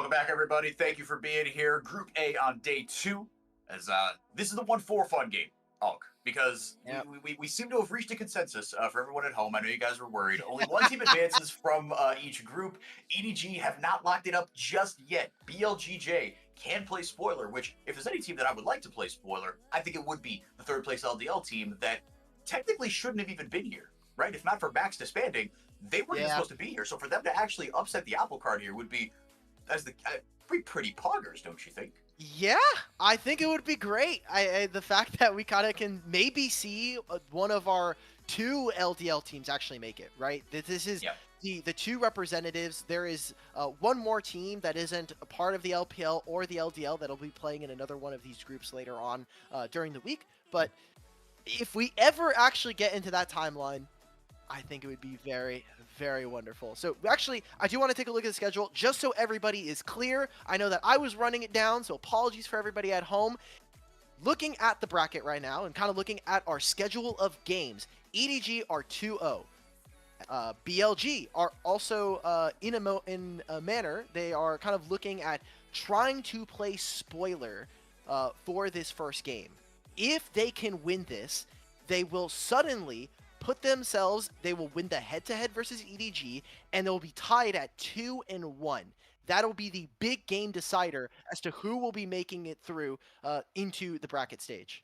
Welcome back, everybody. Thank you for being here. Group A on day 2. As this is the 1-4 fun game, Alk, because Yep. we seem to have reached a consensus for everyone at home. I know you guys were worried. Only one team advances from each group. EDG have not locked it up just yet. BLGJ can play spoiler, which if there's any team that I would like to play spoiler, I think it would be the third place LDL team that technically shouldn't have even been here, right? If not for Max disbanding, they weren't even supposed to be here. So for them to actually upset the apple cart here would be pretty poggers, don't you think? Yeah, I think it would be great. The fact that we kind of can maybe see one of our 2 LDL teams actually make it, right? This is the 2 representatives. There is one more team that isn't a part of the LPL or the LDL that'll be playing in another one of these groups later on during the week. But if we ever actually get into that timeline, I think it would be very, very wonderful. So actually, I do want to take a look at the schedule just so everybody is clear. I know that I was running it down, so apologies for everybody at home. Looking at the bracket right now and kind of looking at our schedule of games, EDG are 2-0. BLG are also in a manner, they are kind of looking at trying to play spoiler for this first game. If they can win this, they will suddenly they will win the head-to-head versus EDG, and they'll be tied at 2-1. That'll be the big game decider as to who will be making it through into the bracket stage.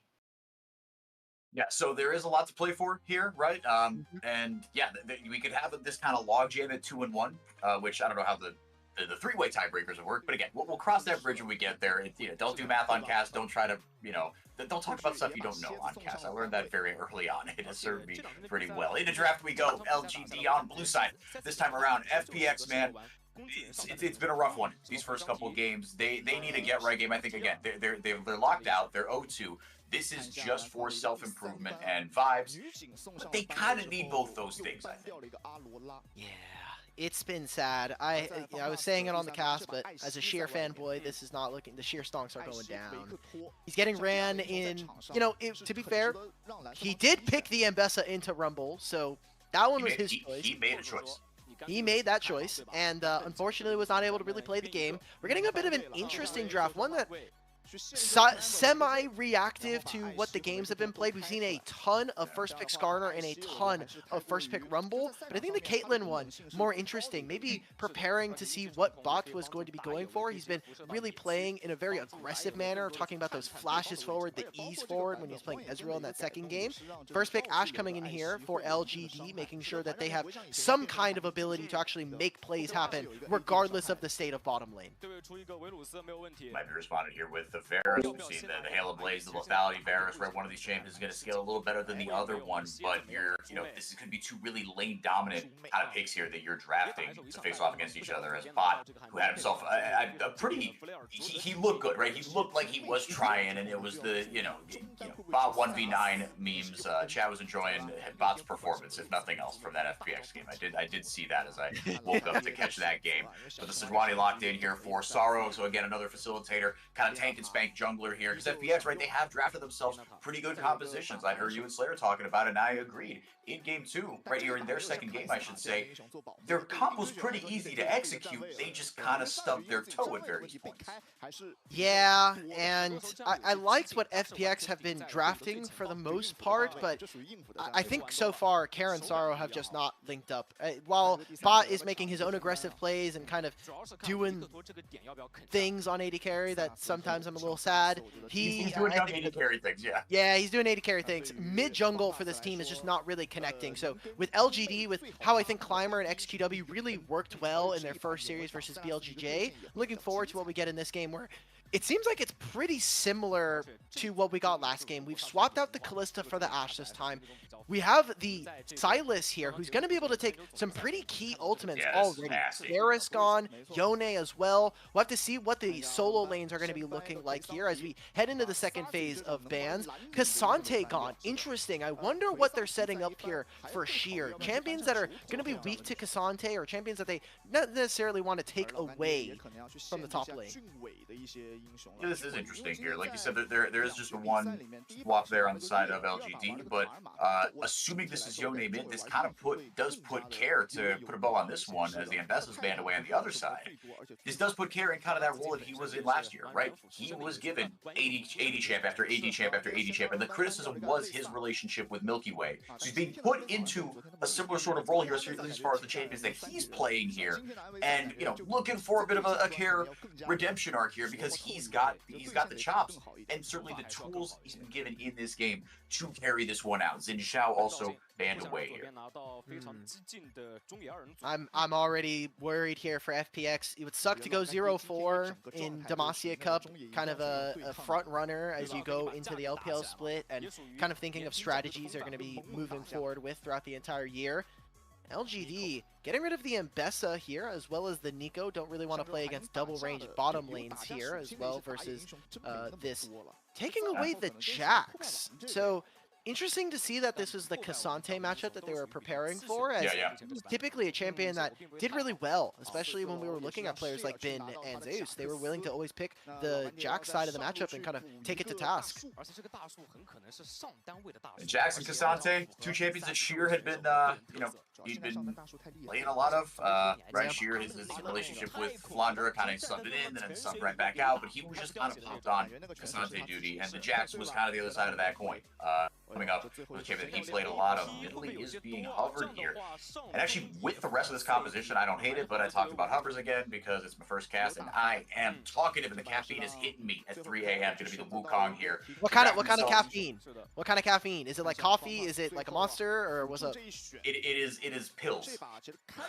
Yeah, so there is a lot to play for here, right? And yeah, we could have this kind of logjam at 2-1, which I don't know how the three-way tiebreakers would work, but again, we'll cross that bridge when we get there. Don't do math on cast. Don't try to, don't talk about stuff you don't know on cast. I learned that very early on. It has served me pretty well. Into draft we go. LGD on blue side. This time around, FPX, man. It's been a rough one. These first couple of games, they need a get right game. I think again, they're locked out. They're 0-2. This is just for self-improvement and vibes, but they kind of need both those things, I think. Yeah. It's been sad. I was saying it on the cast, but as a Sheer fanboy, this is not looking. The Sheer stonks are going down. He's getting ran in. To be fair, he did pick the Ambessa into Rumble, so that one was his choice. He made a choice. He made that choice, and unfortunately was not able to really play the game. We're getting a bit of an interesting draft, one that semi-reactive to what the games have been played. We've seen a ton of first pick Skarner and a ton of first pick Rumble, but I think the Caitlyn one more interesting. Maybe preparing to see what bot was going to be going for. He's been really playing in a very aggressive manner, talking about those flashes forward, the ease forward when he's playing Ezreal in that second game. First pick Ashe coming in here for LGD, making sure that they have some kind of ability to actually make plays happen, regardless of the state of bottom lane. Might be responded here with the Varus. We've seen the Halo Blaze, the Lethality Varus, right? One of these champions is going to scale a little better than the other one, but this is going to be 2 really lane dominant kind of picks here that you're drafting to face off against each other. As Bot, who had himself a pretty, he looked good, right? He looked like he was trying, and it was the, Bot 1v9 memes. Chad was enjoying Bot's performance, if nothing else, from that FPX game. I did see that as I woke up to catch that game. But the Sejuani locked in here for Sorrow, so again, another facilitator, kind of tank and spank jungler here, because FPX, right, they have drafted themselves pretty good compositions. I heard you and Slayer talking about it, and I agreed. In game 2, right here in their second game, I should say, their comp was pretty easy to execute. They just kind of stubbed their toe at various points. Yeah, and I liked what FPX have been drafting for the most part, but I think so far Karen and Sorrow have just not linked up. While Bot is making his own aggressive plays and kind of doing things on AD carry that sometimes I'm a little sad. He's doing AD carry things, yeah. Yeah, he's doing AD carry things. Mid jungle for this team is just not really connecting. So with LGD, with how I think Climber and XQW really worked well in their first series versus BLGJ, looking forward to what we get in this game, where it seems like it's pretty similar to what we got last game. We've swapped out the Kalista for the Ashe this time. We have the Sylas here, who's going to be able to take some pretty key ultimates already. Varus gone, Yone as well. We'll have to see what the solo lanes are going to be looking like here as we head into the second phase of bans. Cassante gone. Interesting. I wonder what they're setting up here for Sheer. Champions that are going to be weak to Cassante, or champions that they not necessarily want to take away from the top lane. Yeah, this is interesting here. Like you said, there is just one swap there on the side of LGD, but assuming this is Yone mid, this kind of does put Care to put a bow on this one as the Ambessa's banned away on the other side. This does put Care in kind of that role that he was in last year, right? He was given 80 champ after 80 champ after 80 champ, and the criticism was his relationship with Milky Way. So he's being put into a similar sort of role here, as far as the champions that he's playing here, and looking for a bit of a Care redemption arc here, because he's got the chops and certainly the tools he's been given in this game to carry this one out. Xin Zhao also banned away here. I'm already worried here for FPX. It would suck to go 0-4 in Demacia Cup, kind of a front runner as you go into the LPL split, and kind of thinking of strategies they're going to be moving forward with throughout the entire year. LGD getting rid of the Mbessa here, as well as the Nico. Don't really want to play against double range bottom lanes here as well, versus this taking away the Jax. So interesting to see that this was the Cassante matchup that they were preparing for, as typically a champion that did really well, especially when we were looking at players like Bin and Zeus. They were willing to always pick the Jax side of the matchup and kind of take it to task. Jax and Cassante, two champions that Sheer had been, he'd been playing a lot of. Right, Sheer, his relationship with Flandra kind of subbed it in and then subbed right back out, but he was just kind of popped on Cassante duty, and the Jax was kind of the other side of that coin. Coming up with a champion that he played a lot of. Italy is being hovered here. And actually, with the rest of this composition, I don't hate it, but I talked about hovers again because it's my first cast, and I am talkative, and the caffeine is hitting me at 3 a.m. Going to be the Wukong here. What kind of caffeine? What kind of caffeine? Is it like coffee? Is it like a Monster, or what's up? It is pills.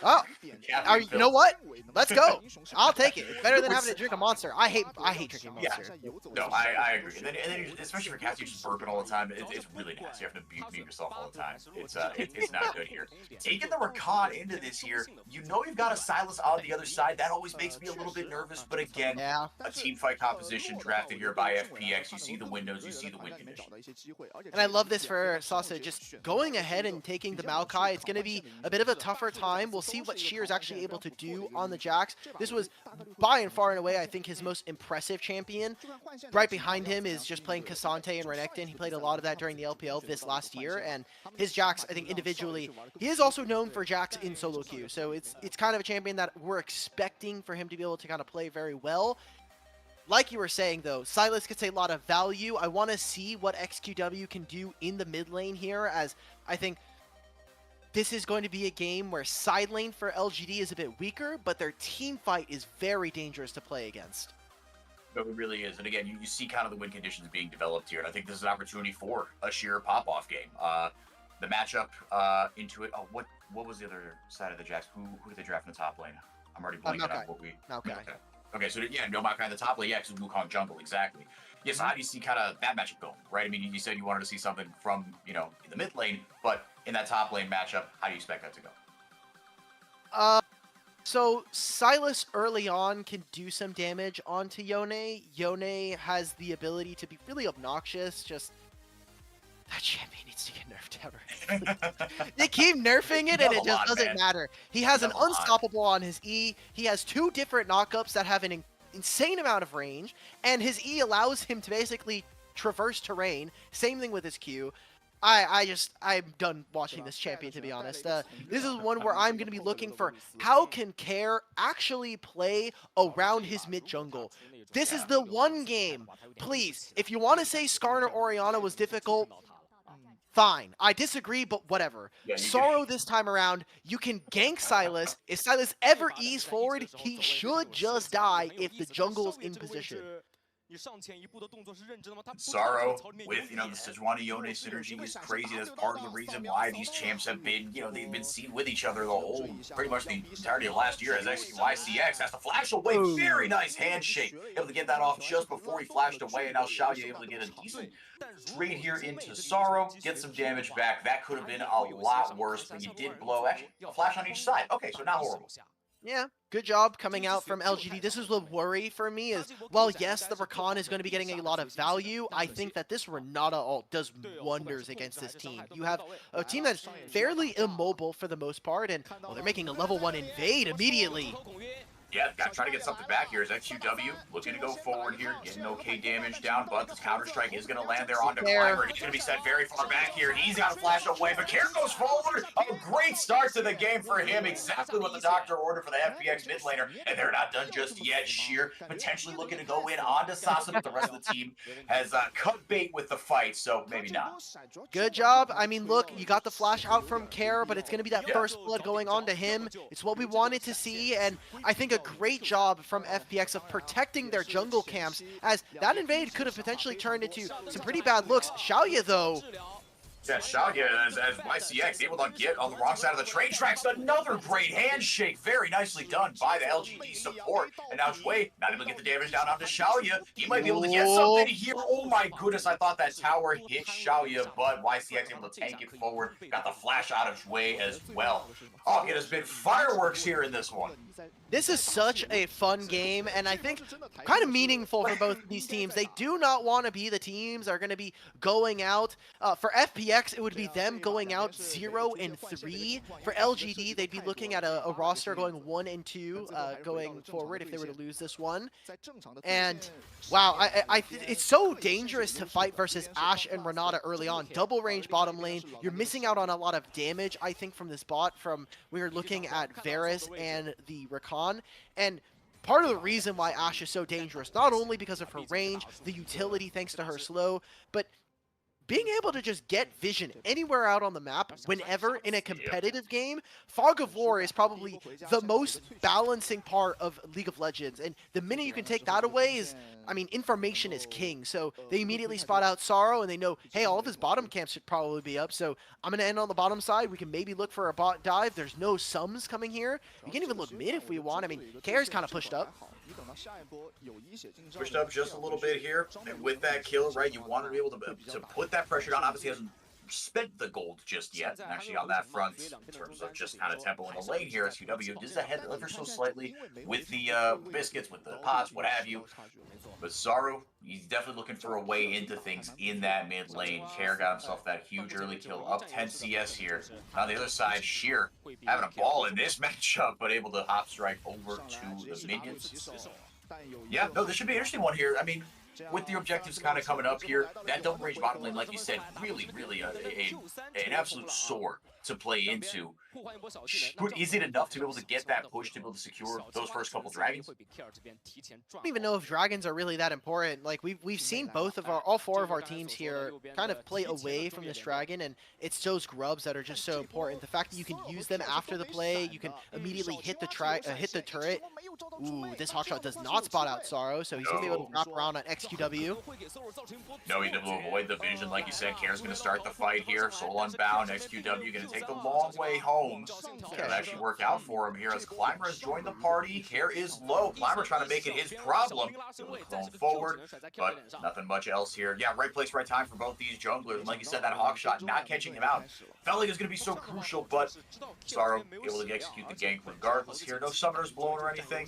Oh, you know what? Let's go. I'll take it. It's better than having to drink a Monster. I hate drinking Monster. Yeah. No, I agree. And then especially for cats, you just burping all the time. It's really nasty. You have to mute yourself all the time. It's not good here. Taking the Rakan into this here, you've got a Silas on the other side. That always makes me a little bit nervous. But again, a team fight composition drafted here by FPX. You see the windows, you see the win condition. And I love this for Sasa, just going ahead and taking the Maokai. It's going to be a bit of a tougher time. We'll see what Sheer is actually able to do on the Jax. This was by and far and away, I think, his most impressive champion. Right behind him is just playing Cassante and Renekton. He played a lot of that during the LPL this last year, and his Jax, I think individually, he is also known for Jax in solo queue, so it's kind of a champion that we're expecting for him to be able to kind of play very well. Like you were saying, though, Silas gets a lot of value. I want to see what XQW can do in the mid lane here, as I think this is going to be a game where side lane for LGD is a bit weaker, but their team fight is very dangerous to play against. No, it really is. And again, you see kind of the win conditions being developed here, and I think this is an opportunity for a Sheer pop-off game. The matchup into it. Oh, what was the other side of the Jax? Who did they draft in the top lane? I'm already blanking out what we... Okay, so yeah, no Maokai in the top lane. Yeah, because Wukong jungle, exactly. Yeah, so how do you see kind of that matchup going, right? I mean, you said you wanted to see something from, in the mid lane, but in that top lane matchup, how do you expect that to go? So Silas early on can do some damage onto Yone. Yone has the ability to be really obnoxious. Just that champion needs to get nerfed down. They keep nerfing it, and it just doesn't matter. He has an unstoppable on his E. He has 2 different knockups that have an insane amount of range, and his E allows him to basically traverse terrain. Same thing with his Q. I'm done watching this champion, to be honest. This is one where I'm going to be looking for how can Care actually play around his mid jungle. This is the one game. Please, if you want to say Skarner Orianna was difficult, fine. I disagree, but whatever. Yeah, Sorrow this time around, you can gank Silas. If Silas ever ease forward, he should just die if the jungle is in position. Sorrow with, the Sejuani Yone synergy is crazy. That's part of the reason why these champs have been, they've been seen with each other pretty much the entirety of last year, as YCX has to flash away. Very nice handshake. Able to get that off just before he flashed away, and now Xiaoyu able to get a decent trade here into Sorrow, get some damage back. That could have been a lot worse, but you did blow actually a flash on each side. Okay, so not horrible. Yeah, good job coming out from LGD. This is the worry for me is, well, yes, the Rakan is going to be getting a lot of value. I think that this Renata ult does wonders against this team. You have a team that's fairly immobile for the most part, and, well, they're making a level 1 invade immediately. Yeah, trying to get something back here is XQW looking to go forward here, getting okay damage down, but the counter-strike is going to land there onto Climber. He's going to be set very far back here. He's got to flash away, but Care goes forward. A great start to the game for him. Exactly what the doctor ordered for the FPX mid laner, and they're not done just yet. Sheer potentially looking to go in onto Sasa, but the rest of the team has cut bait with the fight, so maybe not. Good job. I mean, look, you got the flash out from Care, but it's going to be that first blood going on to him. It's what we wanted to see, and I think a great job from FPX of protecting their jungle camps, as that invade could have potentially turned into some pretty bad looks. Xiaoya, though, yeah, Xiaoya as YCX able to get on the wrong side of the train tracks. Another great handshake. Very nicely done by the LGD support. And now Shui not able to get the damage down onto Xiaoya. He might be able to get something here. Oh my goodness, I thought that tower hit Xiaoya, but YCX able to tank it forward. Got the flash out of Shui as well. Oh, it has been fireworks here in this one. This is such a fun game, and I think kind of meaningful for both of these teams. They do not want to be the teams that are going to be going out. For FPX, it would be them going out 0-3. For LGD, they'd be looking at a roster going 1-2 going forward if they were to lose this one. And wow, it's so dangerous to fight versus Ashe and Renata early on. Double range bottom lane. You're missing out on a lot of damage, I think, from this bot. We were looking at Varus and the Rakan. And part of the reason why Ashe is so dangerous, not only because of her range, the utility thanks to her slow, but being able to just get vision anywhere out on the map, whenever in a competitive game. Fog of War is probably the most balancing part of League of Legends, and the minute you can take that away is, I mean, information is king. So they immediately spot out Sorrow, and they know, hey, all of his bottom camps should probably be up, so I'm going to end on the bottom side. We can maybe look for a bot dive. There's no sums coming here. We can even look mid if we want. I mean, Care's kind of pushed up. Pushed up just a little bit here, and with that kill, right, you want to be able to put that pressure down. Obviously, hasn't spent the gold just yet, actually, on that front, in terms of just kind of tempo in the lane here. SQW is ahead ever so slightly with the biscuits, with the pots, what have you. But Zaru, he's definitely looking for a way into things in that mid lane. Care got himself that huge early kill, up 10 CS here. On the other side, Sheer having a ball in this matchup, but able to hop strike over to the minions. Yeah, no, this should be an interesting one here. I mean, with the objectives kind of coming up here, that double range bottom lane, like you said, really an absolute sore to play into. Is it enough to be able to get that push to be able to secure those first couple dragons? I don't even know if dragons are really that important. Like we've seen all four of our teams here kind of play away from this dragon, and it's those grubs that are just so important. The fact that you can use them after the play, you can immediately hit the turret. Ooh, this hotshot does not spot out Sorrow, so he's gonna be able to wrap around on XQW. No, he did avoid the vision, like you said. Care's gonna start the fight here. Soul unbound. XQW gonna take the long way home. It'll actually work out for him here as Climber has joined the party. Care is low. Climber trying to make it his problem. Going forward, but nothing much else here. Yeah, right place, right time for both these junglers. And like you said, that hawk shot not catching him out felt like it was going to be so crucial, but Sorrow able to execute the gank regardless here. No summoners blown or anything.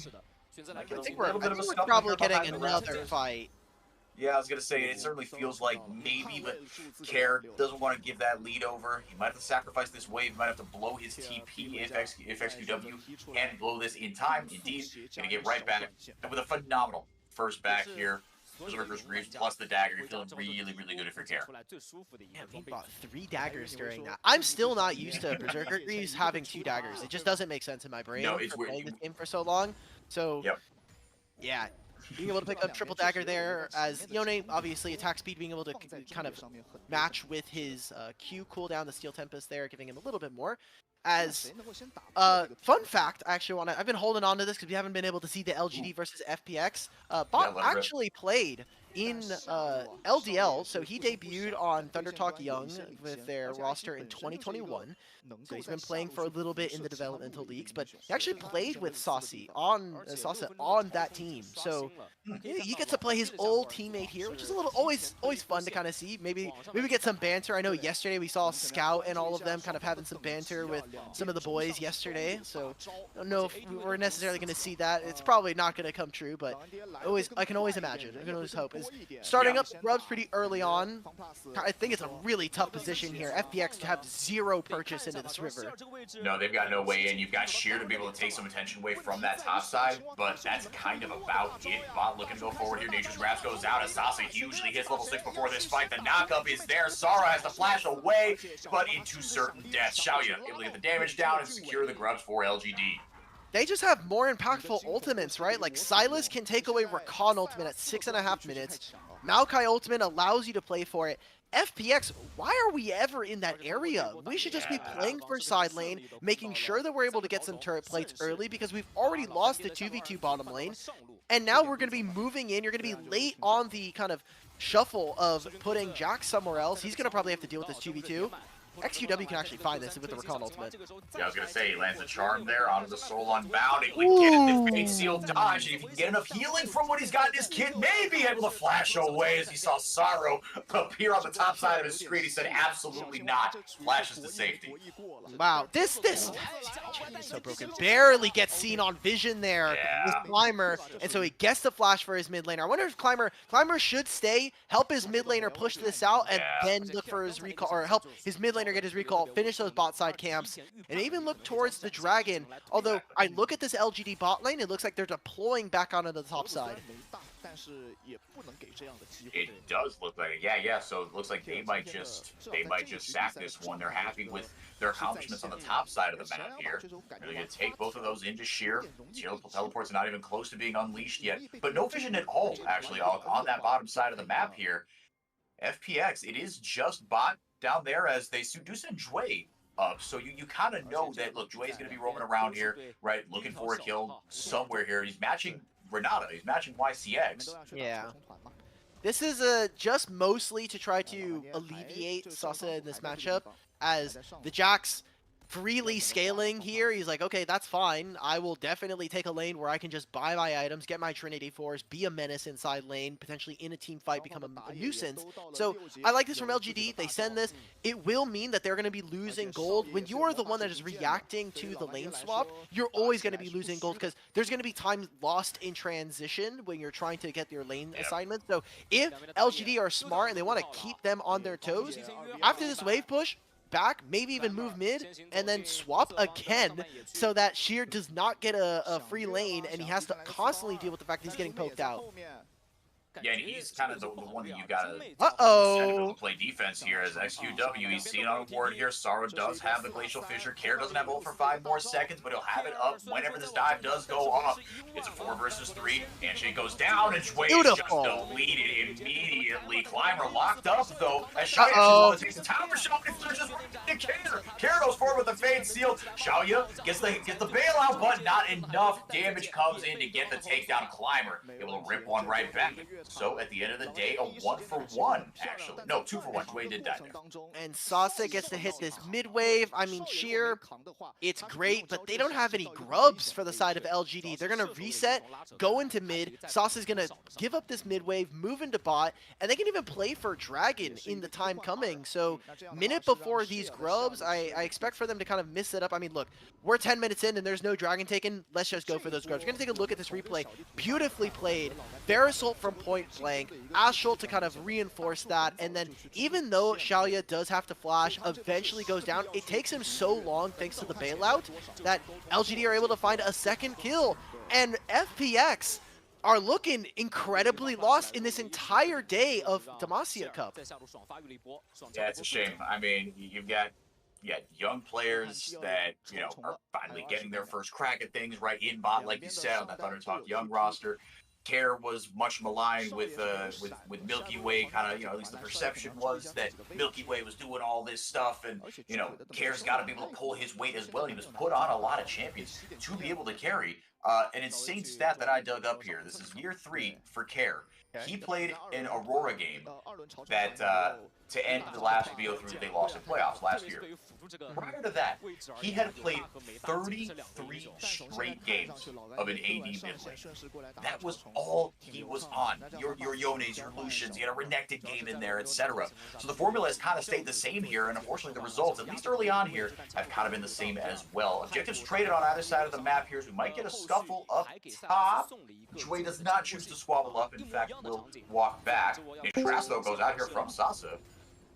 I think we're probably getting another fight. Yeah, I was going to say, it certainly feels like maybe, but Care doesn't want to give that lead over. He might have to sacrifice this wave. He might have to blow his TP if XQW can blow this in time. Indeed, going to get right back. And with a phenomenal first back here. Berserker's Greaves plus the dagger. You're feeling really good if you're Care. Yeah, we bought 3 daggers during that. I'm still not used to Berserker Greaves having 2 daggers. It just doesn't make sense in my brain. No, it's weird. Playing this game for so long. So, yeah. Being able to pick up triple dagger there, as Yone obviously attack speed, being able to kind of match with his Q cooldown, the Steel Tempest there, giving him a little bit more. As fun fact, I actually I've been holding on to this because we haven't been able to see the LGD versus FPX. Bot actually played in LDL, so he debuted on Thunder Talk Young with their roster in 2021. So he's been playing for a little bit in the developmental leagues, but he actually played with Sasa on that team. So he gets to play his old teammate here, which is always fun to kind of see. Maybe get some banter. I know yesterday we saw Scout and all of them kind of having some banter with some of the boys yesterday. So I don't know if we're necessarily going to see that. It's probably not going to come true, but I can always imagine. I can always hope. is starting up Grubs pretty early on. I think it's a really tough position here. FPX to have 0 purchase into this river. No, they've got no way in. You've got Sheer to be able to take some attention away from that top side, but that's kind of about it. Bot looking to go forward here. Nature's Grasp goes out as Sasa hugely hits level 6 before this fight. The knockup is there. Sara has to flash away, but into certain death. Xiaoya able to get the damage down and secure the Grubs for LGD. They just have more impactful ultimates, right? Like, Silas can take away Rakan ultimate at 6.5 minutes. Maokai ultimate allows you to play for it. FPX, why are we ever in that area? We should just be playing for side lane, making sure that we're able to get some turret plates early, because we've already lost the 2v2 bottom lane. And now we're going to be moving in. You're going to be late on the kind of shuffle of putting Jack somewhere else. He's going to probably have to deal with this 2v2. XQW can actually find this with the Rakan ultimate. Yeah, I was going to say, he lands a charm there onto the Soul Unbound. He would get in the Fate Seal dodge, and if he can get enough healing from what he's got in his kit, maybe able to flash away as he saw Sorrow appear on the top side of his screen. He said, absolutely not. Flashes to safety. Wow, this is so broken. Barely gets seen on vision there with Climber, and so he gets the flash for his mid laner. I wonder if Climber should stay, help his mid laner push this out, and then look for his recall, or help his mid laner get his recall, finish those bot side camps, and even look towards the Dragon. Although I look at this LGD bot lane, it looks like they're deploying back onto the top side. It does look like it. Yeah. So it looks like they might just sack this one. They're happy with their accomplishments on the top side of the map here. They're going to take both of those into Sheer. Sheer teleport's not even close to being unleashed yet, but no vision at all actually on that bottom side of the map here. FPX, it is just bot down there as they do send Jway up, so you kind of know that, look, Jway's going to be roaming around here, right, looking for a kill somewhere here. He's matching Renata, he's matching YCX. Yeah. This is just mostly to try to alleviate Sasa in this matchup, as the Jax freely scaling here. He's like, okay, that's fine. I will definitely take a lane where I can just buy my items, get my Trinity Force, be a menace inside lane, potentially in a team fight become a nuisance. So I like this from LGD. They send this. It will mean that they're going to be losing gold. When you are the one that is reacting to the lane swap, you're always going to be losing gold, because there's going to be time lost in transition when you're trying to get your lane assignments. So if LGD are smart and they want to keep them on their toes, after this wave push, back, maybe even move mid, and then swap again so that Sheer does not get a free lane, and he has to constantly deal with the fact that he's getting poked out. Yeah, and he's kind of the one that you gotta play defense here as XQW. He's seen on a ward here. Sorrow does have the Glacial Fissure. Care doesn't have ult for 5 more seconds, but he'll have it up whenever this dive does go off. It's a 4 versus 3. Handshake goes down, and Jway is just deleted immediately. Climber locked up, though, as Xiaoya takes the tower shot and flashes right to Care. Care goes forward with the Fade Seal. Xiaoya gets the bailout, but not enough damage comes in to get the takedown. Climber able to rip one right back. So at the end of the day, a 1-for-1, actually. No, 2-for-1. Jway did die there. And Sasa gets to hit this mid wave. I mean, Sheer, it's great, but they don't have any grubs for the side of LGD. They're going to reset, go into mid. Sasa's going to give up this mid wave, move into bot, and they can even play for Dragon in the time coming. So minute before these grubs, I expect for them to kind of miss it up. I mean, look, we're 10 minutes in and there's no Dragon taken. Let's just go for those grubs. We're going to take a look at this replay. Beautifully played. Verisult from point blank, Ashul to kind of reinforce that, and then even though Xiaoya does have to flash, eventually goes down, it takes him so long thanks to the bailout that LGD are able to find a second kill, and FPX are looking incredibly lost in this entire day of Demacia Cup. Yeah, it's a shame. I mean, you've got young players that, are finally getting their first crack at things right in bot, like you said, on that Thunder Talk Young roster. Care was much maligned with Milky Way, kind of, at least the perception was that Milky Way was doing all this stuff, and, Care's got to be able to pull his weight as well. He was put on a lot of champions to be able to carry. An insane stat that I dug up here. This is year 3 for Care. He played an Aurora game that, to end the last BO3 they lost in playoffs last year. Prior to that, he had played 33 straight games of an AD mid lane. That was all he was on. Your Yones, your Lucians, you had a Renekton game in there, etc. So the formula has kind of stayed the same here, and unfortunately the results, at least early on here, have kind of been the same as well. Objectives traded on either side of the map here, so we might get a Scud scuffle up top. Jue does not choose to squabble up. In fact, will walk back. Trash, though, goes out here from Sasa.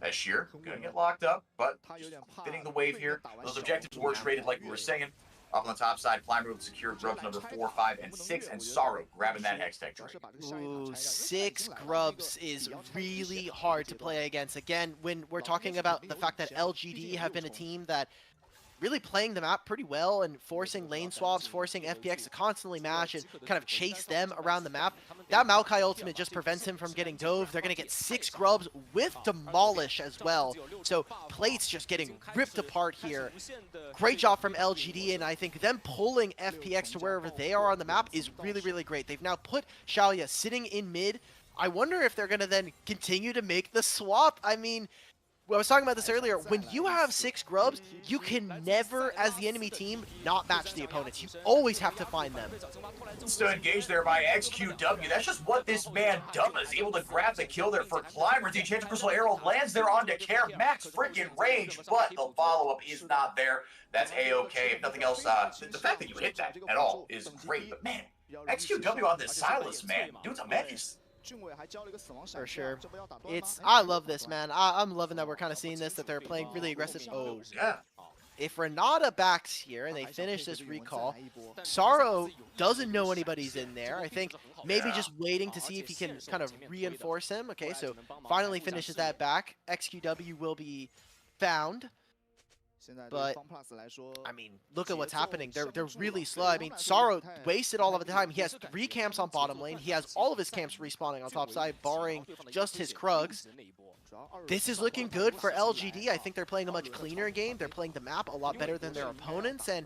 As Sheer gonna get locked up, but just fitting the wave here. Those objectives were traded like we were saying. Up on the top side, Climber with secure grubs number 4, 5, and 6, and Sorrow grabbing that Hextech trade. Ooh, 6 grubs is really hard to play against. Again, when we're talking about the fact that LGD have been a team that really playing the map pretty well and forcing lane swaps, forcing FPX to constantly mash and kind of chase them around the map. That Maokai ultimate just prevents him from getting dove. They're going to get 6 grubs with Demolish as well. So Plate's just getting ripped apart here. Great job from LGD, and I think them pulling FPX to wherever they are on the map is really, really great. They've now put Xiaoya sitting in mid. I wonder if they're going to then continue to make the swap. I mean, I was talking about this earlier. When you have 6 grubs, you can never, as the enemy team, not match the opponents. You always have to find them. Still engaged there by XQW. That's just what this man does. Able to grab the kill there for Climber. The Enchanted Crystal Arrow lands there onto Care. Max freaking range, but the follow-up is not there. That's A-okay. If nothing else, the fact that you hit that at all is great. But man, XQW on this Silas, man. Dude's a menace. For sure. I love this, man. I'm loving that we're kind of seeing this, that they're playing really aggressive. Oh, yeah. If Renata backs here and they finish this recall, Sorrow doesn't know anybody's in there. I think maybe just waiting to see if he can kind of reinforce him. Okay, so finally finishes that back. XQW will be found. But, I mean, look at what's happening. They're really slow. I mean, Sorrow wasted all of the time. He has 3 camps on bottom lane. He has all of his camps respawning on top side, barring just his Krugs. This is looking good for LGD. I think they're playing a much cleaner game. They're playing the map a lot better than their opponents, and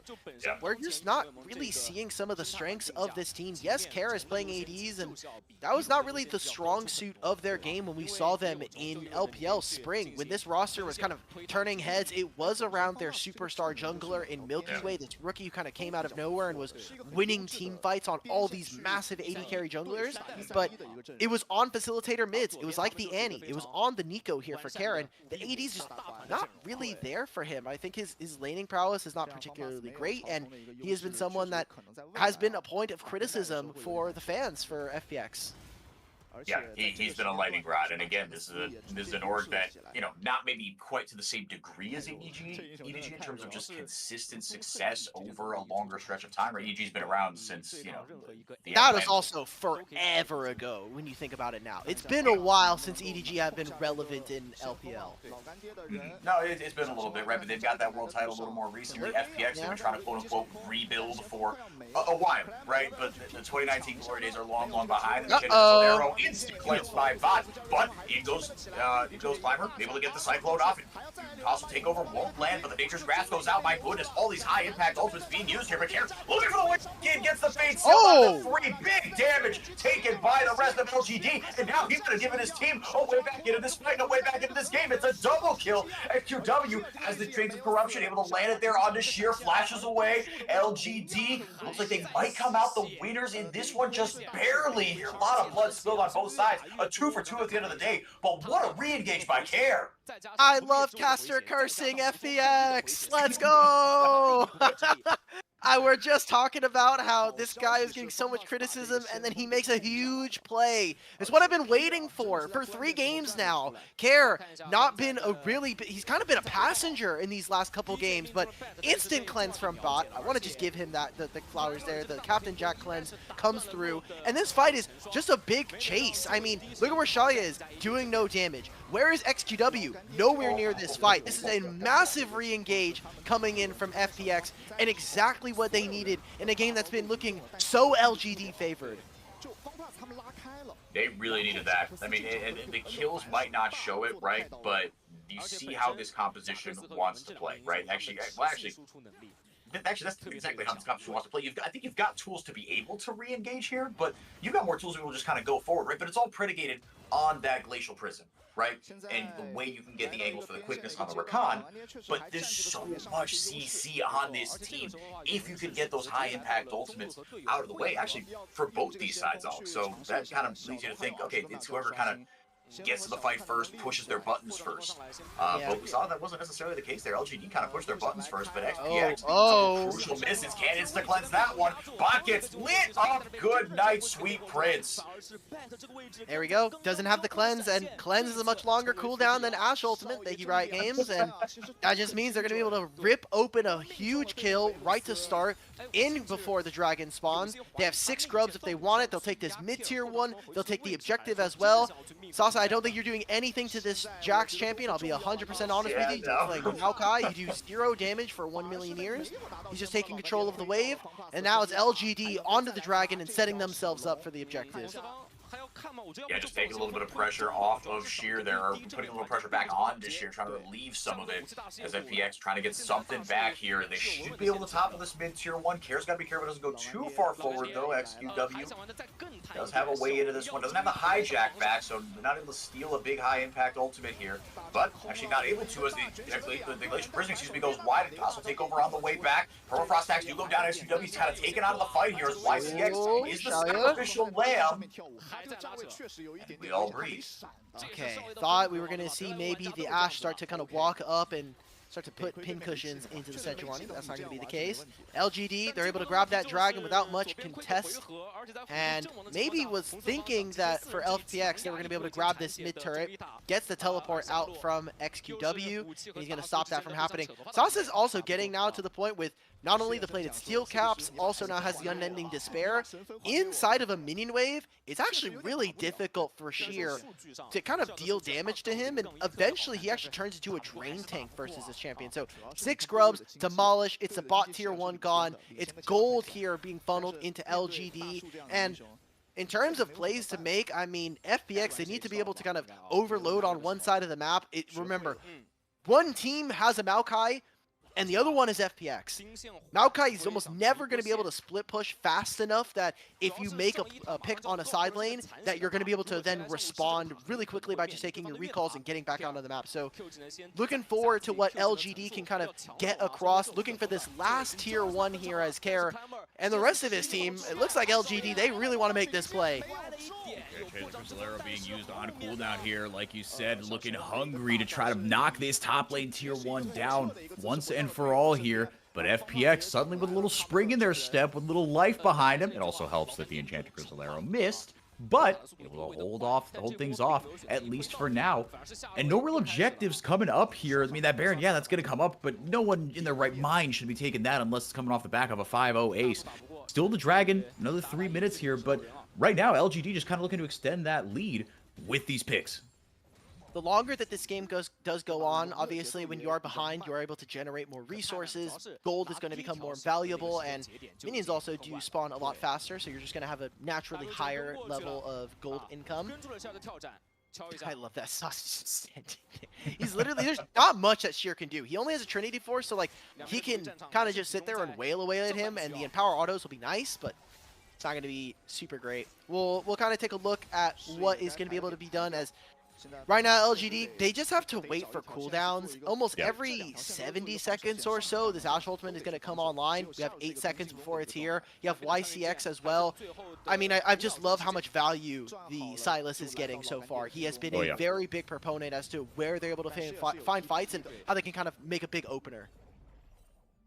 we're just not really seeing some of the strengths of this team. Yes, Kara is playing ADs, and that was not really the strong suit of their game when we saw them in LPL Spring. When this roster was kind of turning heads, it was around their superstar jungler in Milky Way, this rookie who kind of came out of nowhere and was winning team fights on all these massive AD carry junglers, but it was on facilitator mids. It was like the Annie. It was on the Nico here for Karen. The AD's just not really there for him. I think his laning prowess is not particularly great, and he has been someone that has been a point of criticism for the fans for FPX. Yeah, he's been a lightning rod, and again, this is an org that, you know, not maybe quite to the same degree as EDG in terms of just consistent success over a longer stretch of time. Right? EDG's been around since, you know, that was also forever ago when you think about it now. It's been a while since EDG have been relevant in LPL. No, it's been a little bit, right? But they've got that world title a little more recently. FPX, they've been trying to quote-unquote rebuild for a while, right? But the 2019 glory days are long, long behind. Arrow instant cleanse by bot, but it goes Climber, able to get the Cyclone off. Also take over won't land, but the Nature's Grasp goes out. My goodness, all these high impact ultimates being used here. But Karen looking for the win. Kid gets the fade still on the 3. Big damage taken by the rest of LGD, and now he's gonna give his team a way back into this fight, a way back into this game. It's a double kill. XQW has the Trains of Corruption, able to land it there onto Sheer, flashes away. LGD looks like they might come out the winners in this one, just barely here. A lot of blood spilled on both sides. A 2 for 2 at the end of the day, but what a re-engage by Care. I love caster cursing FPX. Let's go. We're just talking about how this guy is getting so much criticism, and then he makes a huge play. It's what I've been waiting for 3 games now. Care, not been a really... He's kind of been a passenger in these last couple games, but instant cleanse from bot. I want to just give him that, the flowers there. The Captain Jack cleanse comes through, and this fight is just a big chase. I mean, look at where Xiaoya is, doing no damage. Where is XQW? Nowhere near this fight. This is a massive re-engage coming in from FPX, and exactly what they needed in a game that's been looking so LGD favored. They really needed that. I mean, the kills might not show it, right? But you see how this composition wants to play, right? Actually, that's exactly how this competition wants to play. I think you've got tools to be able to re-engage here, but you've got more tools that will just kind of go forward, right? But it's all predicated on that Glacial Prism, right? And the way you can get the angles for the quickness on the Rakan. But there's so much CC on this team. If you can get those high-impact ultimates out of the way, actually, for both these sides, Alk. So that kind of leads you to think, okay, it's whoever kind of gets to the fight first, pushes their buttons first. But we saw that wasn't necessarily the case there. LGD kind of pushed their buttons first, but FPX crucial misses. Can't insta-cleanse that one. Bot gets lit up. Good night, sweet prince. There we go. Doesn't have the cleanse, and cleanse is a much longer cooldown than Ash Ultimate. Thank you, Riot Games, and that just means they're going to be able to rip open a huge kill right to start in before the dragon spawns. They have 6 grubs if they want it. They'll take this mid-tier one. They'll take the objective as well. Sasa, I don't think you're doing anything to this Jax champion. I'll be 100% honest with you. You're playing Maokai. You do 0 damage for 1 million years. He's just taking control of the wave. And now it's LGD onto the dragon and setting themselves up for the objective. Yeah, just taking a little bit of pressure off of Sheer there, or putting a little pressure back onto Sheer, trying to relieve some of it, as FPX trying to get something back here. They should be able to topple this mid-tier one. Kare's got to be careful, doesn't go too far forward, though. XQW does have a way into this one. Doesn't have the hijack back, so they're not able to steal a big high-impact ultimate here, but actually not able to, as the Glacial Prison, goes wide, and Toss will take over on the way back. Permafrost attacks do go down. XQW's kind of taken out of the fight here, as YCX is the sacrificial lamb. We all breathe. Okay, thought we were going to see maybe the Ashe start to kind of walk up and start to put pin cushions into the Sejuani, but that's not going to be the case. LGD, they're able to grab that dragon without much contest, and maybe was thinking that for FPX they were going to be able to grab this mid-turret, gets the teleport out from XQW, and he's going to stop that from happening. Sasa's also getting now to the point with not only the plated steel caps, also now has the unending despair. Inside of a minion wave, it's actually really difficult for Sheer to kind of deal damage to him, and eventually he actually turns into a drain tank versus this champion. So 6 grubs, demolish, it's a bot tier 1 gone, it's gold here being funneled into LGD, and in terms of plays to make, I mean, FPX, they need to be able to kind of overload on one side of the map. Remember, one team has a Maokai, and the other one is FPX. Maokai is almost never going to be able to split push fast enough that if you make a pick on a side lane, that you're going to be able to then respond really quickly by just taking your recalls and getting back onto the map. So looking forward to what LGD can kind of get across, looking for this last tier 1 here as Care. And the rest of his team, it looks like LGD, they really want to make this play. Solero being used on cooldown here, like you said, looking hungry to try to knock this top lane tier 1 down once and for all here. But FPX suddenly with a little spring in their step, with a little life behind him. It also helps that the Enchanted Grizzlero missed, but able to hold things off, at least for now. And no real objectives coming up here. I mean, that Baron, yeah, that's going to come up, but no one in their right mind should be taking that unless it's coming off the back of a 5-0 ace. Still the Dragon, another 3 minutes here, but right now, LGD just kind of looking to extend that lead with these picks. The longer that this game does go on, obviously when you are behind, you are able to generate more resources. Gold is going to become more valuable, and minions also do spawn a lot faster, so you're just going to have a naturally higher level of gold income. I love that sausage standing there. He's literally, there's not much that Sheer can do. He only has a Trinity Force, so like he can kind of just sit there and wail away at him, and the Empower autos will be nice, but it's not going to be super great. We'll kind of take a look at what is going to be able to be done, as right now LGD, they just have to wait for cooldowns. Almost every 70 seconds or so, this Ashe Ultimate is going to come online. We have 8 seconds before it's here. You have YCX as well. I mean, I just love how much value the Silas is getting so far. He has been a very big proponent as to where they're able to find fights and how they can kind of make a big opener.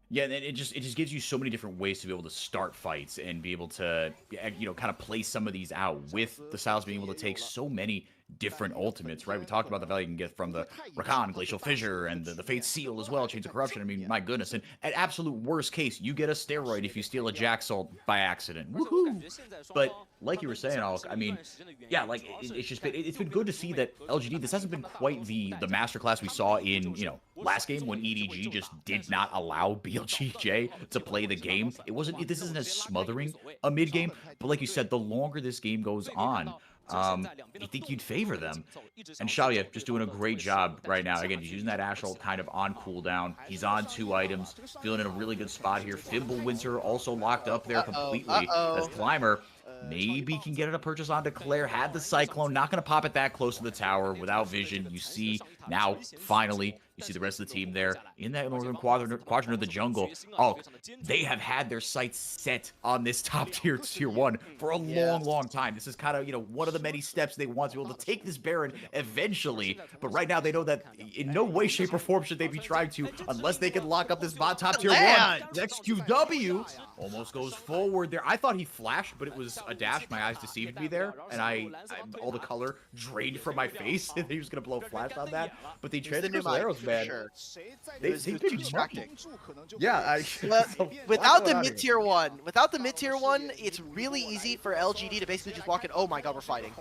Yeah, and it just gives you so many different ways to be able to start fights and be able to, you know, kind of play some of these out with the Silas being able to take so many different ultimates, right? We talked about the value you can get from the Rakan, Glacial Fissure, and the Fate Seal as well, Chains of Corruption. I mean, my goodness. And at absolute worst case, you get a steroid if you steal a Jax ult by accident. Woohoo! But like you were saying, Alk, I mean, yeah, like it's been good to see that LGD, this hasn't been quite the masterclass we saw in, you know, last game when EDG just did not allow BLGJ to play the game. This isn't as smothering a mid game, but like you said, the longer this game goes on, you think you'd favor them. And Xiaoya just doing a great job right now. Again, he's using that Ashe ult kind of on cooldown. He's on 2 items, feeling in a really good spot here. Fimbulwinter also locked up there completely. As Climber maybe can get it a purchase onto Claire. Had the Cyclone, not going to pop it that close to the tower without vision. You see now, finally, You see the rest of the team there in that northern quadrant of the jungle. Oh, they have had their sights set on this top tier 1 for a long time. This is kind of, one of the many steps they want to be able to take this Baron eventually. But right now they know that in no way, shape, or form should they be trying to unless they can lock up this top tier 1. XQW almost goes forward there. I thought he flashed, but it was a dash. My eyes deceived me there, and all the color drained from my face. He was gonna blow a flash on that, but they traded the arrows, man. Sure. They've been distracting. Yeah, without the mid-tier one, it's really easy for LGD to basically just walk in. Oh my god, we're fighting.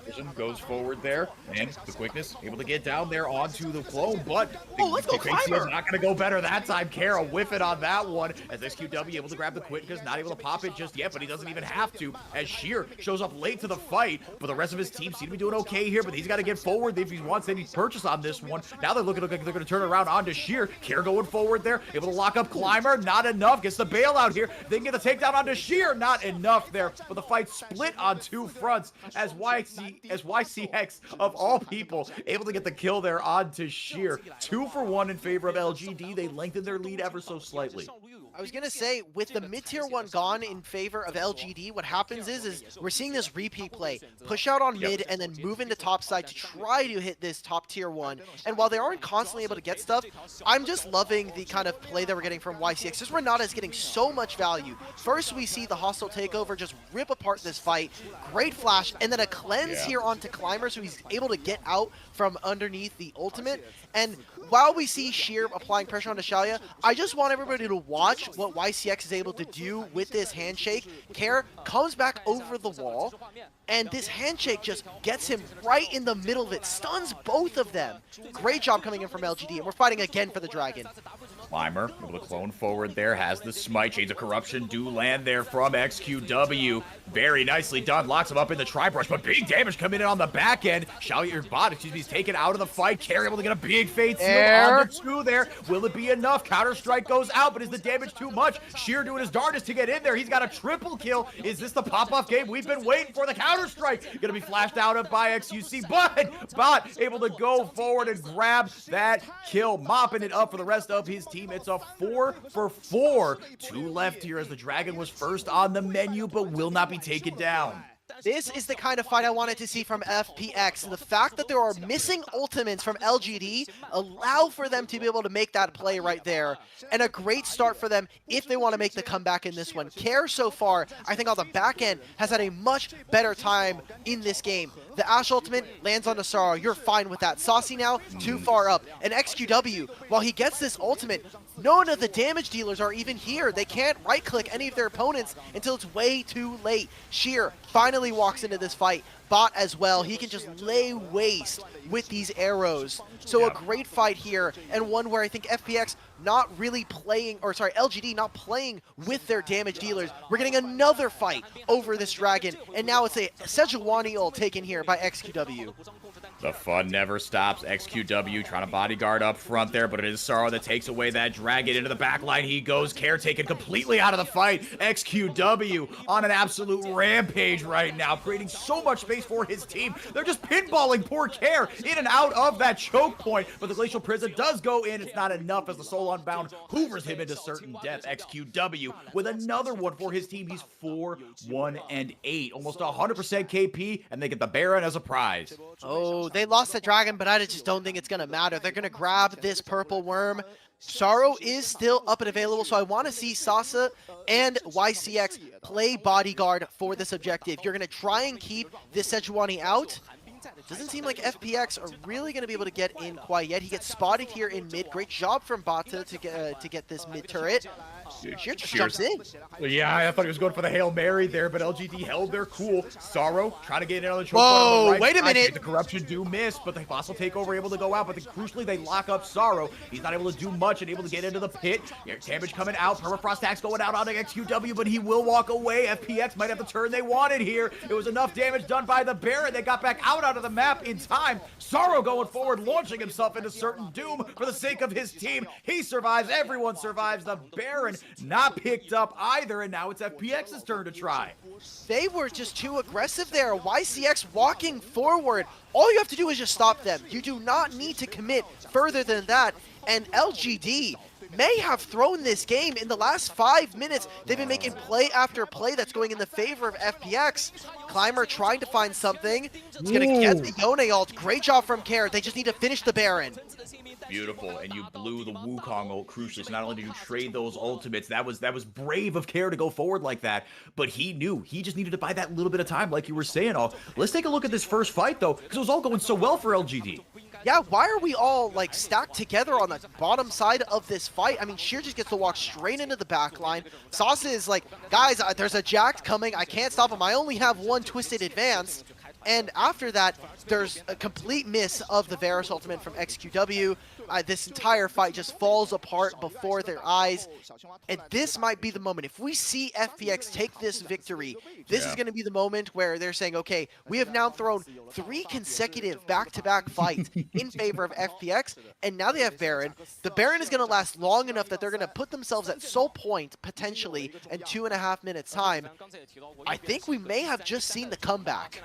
Vision goes forward there, and the quickness able to get down there onto the clone, but let's go Climber. Is not gonna go better that time. Kara whiff it on that one as XQW able to grab the quickness, not able to pop it just yet, but he doesn't even have to as Sheer shows up late to the fight. But the rest of his team seem to be doing okay here, but he's got to get forward if he wants any purchase on this one. Now they're looking like they're going to turn around onto Sheer. Kara going forward there, able to lock up Climber, not enough. Gets the bailout here. They can get the takedown onto Sheer, not enough there. But the fight split on two fronts as YCX of all people able to get the kill there onto Sheer. 2 for 1 in favor of LGD. They lengthened their lead ever so slightly. I was gonna say, with the mid-tier 1 gone in favor of LGD, what happens is we're seeing this repeat play. Push out on mid and then move into top side to try to hit this top tier 1. And while they aren't constantly able to get stuff, I'm just loving the kind of play that we're getting from YCX. Just Renata is getting so much value. First, we see the hostile takeover just rip apart this fight. Great flash, and then a cleanse here onto Climber, so he's able to get out from underneath the ultimate. And while we see Sheer applying pressure onto Shalia, I just want everybody to watch what YCX is able to do with this handshake. Kara comes back over the wall, and this handshake just gets him right in the middle of it, stuns both of them. Great job coming in from LGD, and we're fighting again for the dragon. Climber able to clone forward there, has the smite. Shades of Corruption do land there from XQW. Very nicely done, locks him up in the tri-brush, but big damage coming in on the back end. He's taken out of the fight. Kara able to get a big fade seal on the 2 there. Will it be enough? Counter-strike goes out, but is the damage too much? Sheer doing his darndest to get in there. He's got a triple kill. Is this the pop-off game we've been waiting for? The counter-strike gonna be flashed out by XUC, but Bot able to go forward and grab that kill, mopping it up for the rest of his team. It's a 4 for 4. 2 left here as the Dragon was first on the menu, but will not be taken down. This is the kind of fight I wanted to see from FPX. And the fact that there are missing ultimates from LGD allow for them to be able to make that play right there. And a great start for them if they want to make the comeback in this one. Care so far, I think on the back end, has had a much better time in this game. The Ashe ultimate lands on Nasara. You're fine with that. Saucy now, too far up. And XQW, while he gets this ultimate, none of the damage dealers are even here. They can't right-click any of their opponents until it's way too late. Sheer finally walks into this fight. Bot as well. He can just lay waste with these arrows. So a great fight here, and one where I think FPX not really playing, or sorry, LGD not playing with their damage dealers. We're getting another fight over this dragon, and now it's a Sejuani ult taken here by XQW. The fun never stops. XQW trying to bodyguard up front there, but it is Sorrow that takes away that dragon. Into the back line he goes. Care taken completely out of the fight. XQW on an absolute rampage right now, creating so much space for his team. They're just pinballing poor Care in and out of that choke point, but the Glacial Prison does go in. It's not enough as the Soul Unbound hoovers him into certain death. XQW with another one for his team. He's 4-1-8, almost 100% KP, and they get the Baron as a prize. Oh, they lost the dragon, but I just don't think it's going to matter. They're going to grab this purple worm. Sorrow is still up and available, so I want to see Sasa and YCX play bodyguard for this objective. You're going to try and keep this Sejuani out. Doesn't seem like FPX are really going to be able to get in quite yet. He gets spotted here in mid. Great job from Bata to get this mid turret. Sheer just jumps in. Yeah, I thought he was going for the Hail Mary there, but LGD held their cool. Sorrow trying to get in on the choke. Whoa, wait a minute. The Corruption do miss, but the Fossil Takeover able to go out, but crucially they lock up Sorrow. He's not able to do much and able to get into the pit. Damage coming out. Permafrost axe going out on XQW, but he will walk away. FPX might have the turn they wanted here. It was enough damage done by the Baron. They got back out of the map in time. Sorrow going forward, launching himself into certain doom for the sake of his team. He survives. Everyone survives. The Baron forward. Not picked up either, and now it's FPX's turn to try. They were just too aggressive there. YCX walking forward. All you have to do is just stop them. You do not need to commit further than that. And LGD may have thrown this game in the last 5 minutes. They've been making play after play that's going in the favor of FPX. Climber trying to find something. He's going to get the Yone ult. Great job from Care. They just need to finish the Baron. Beautiful, and you blew the Wukong ult crucially. So not only did you trade those ultimates, that was brave of Care to go forward like that, but he knew he just needed to buy that little bit of time, like you were saying. Let's take a look at this first fight though, because it was all going so well for LGD. Yeah, why are we all like stacked together on the bottom side of this fight? I mean, Sheer just gets to walk straight into the back line. Sasa is like, guys, there's a Jack coming. I can't stop him. I only have one Twisted Advance. And after that, there's a complete miss of the Varus ultimate from XQW. This entire fight just falls apart before their eyes. And this might be the moment. If we see FPX take this victory, this is going to be the moment where they're saying, okay, we have now thrown 3 consecutive back-to-back fights in favor of FPX, and now they have Baron. The Baron is going to last long enough that they're going to put themselves at soul point, potentially, in 2.5 minutes time. I think we may have just seen the comeback.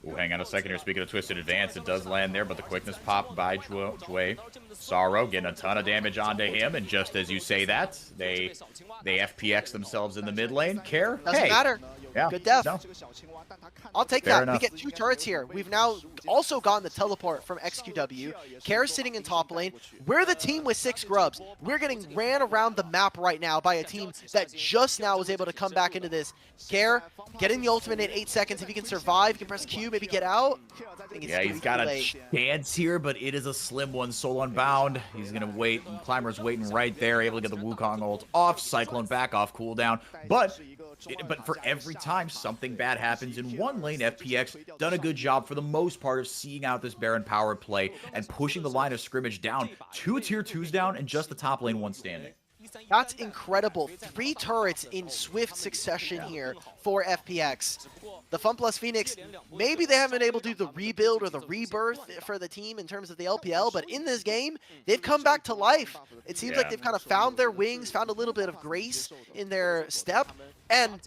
Ooh, hang on a second here. Speaking of Twisted Advance, it does land there, but the quickness popped by Jue. Sorrow getting a ton of damage onto him, and just as you say that, they FPX themselves in the mid lane. Care? Doesn't matter. Yeah. Good death. No. I'll take Fair that. enough. We get 2 turrets here. We've now also gotten the teleport from XQW. Care sitting in top lane. We're the team with 6 grubs. We're getting ran around the map right now by a team that just now was able to come back into this. Care getting the ultimate in 8 seconds. If he can survive, he can press Q, maybe get out. Yeah, he's got a chance here, but it is a slim one. Soul Unbound. He's going to wait. Climber's waiting right there, able to get the Wukong ult off. Cyclone back off cooldown. But for every time something bad happens in one lane, FPX done a good job for the most part of seeing out this Baron power play and pushing the line of scrimmage down. 2 tier 2s down and just the top lane 1 standing. That's incredible. 3 turrets in swift succession here for FPX. The FunPlus Phoenix, maybe they haven't been able to do the rebuild or the rebirth for the team in terms of the LPL, but in this game, they've come back to life. It seems like they've kind of found their wings, found a little bit of grace in their step. And,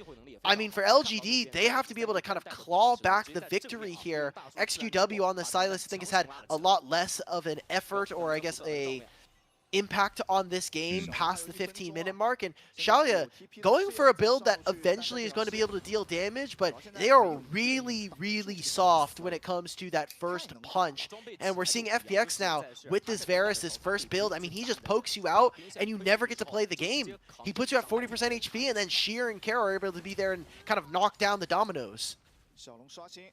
I mean, for LGD, they have to be able to kind of claw back the victory here. XQW on the side, I think, has had a lot less of an effort, or I guess a impact on this game past the 15-minute mark, and Xayah going for a build that eventually is going to be able to deal damage, but they are really, really soft when it comes to that first punch. And we're seeing FPX now with this Varus, this first build. I mean, he just pokes you out and you never get to play the game. He puts you at 40% HP, and then Sheer and Kara are able to be there and kind of knock down the dominoes.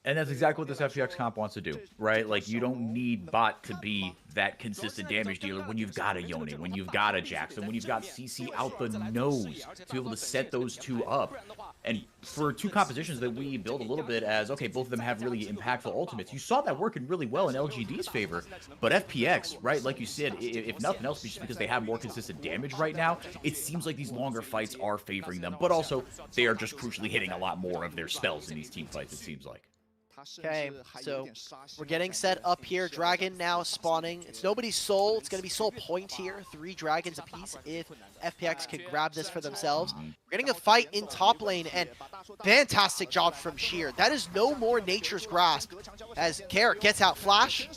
And that's exactly what this FPX comp wants to do, right? Like, you don't need bot to be that consistent damage dealer when you've got a Yone, when you've got a Jackson, when you've got CC out the nose to be able to set those 2 up. And for 2 compositions that we build a little bit as, okay, both of them have really impactful ultimates, you saw that working really well in LGD's favor. But FPX, right, like you said, if nothing else, just because they have more consistent damage right now, it seems like these longer fights are favoring them. But also, they are just crucially hitting a lot more of their spells in these team fights, it seems like. Okay, so we're getting set up here. Dragon now spawning. It's nobody's soul. It's going to be soul point here. 3 dragons apiece if FPX can grab this for themselves. We're getting a fight in top lane, and fantastic job from Sheer. That is no more Nature's Grasp as Carrot gets out Flash.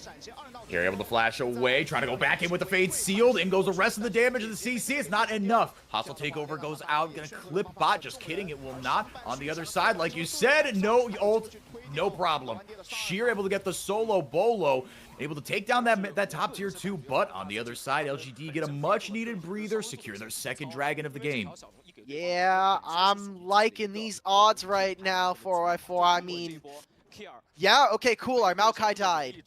You're able to flash away, trying to go back in with the Fade sealed. In goes the rest of the damage of the CC. It's not enough. Hostile Takeover goes out. Gonna clip bot. Just kidding. It will not. On the other side, like you said, no ult. No problem. Sheer able to get the solo bolo. Able to take down that top tier 2. But on the other side, LGD get a much needed breather. Secure their 2nd dragon of the game. Yeah, I'm liking these odds right now, 4x4. I mean, yeah, okay, cool. Our Maokai died.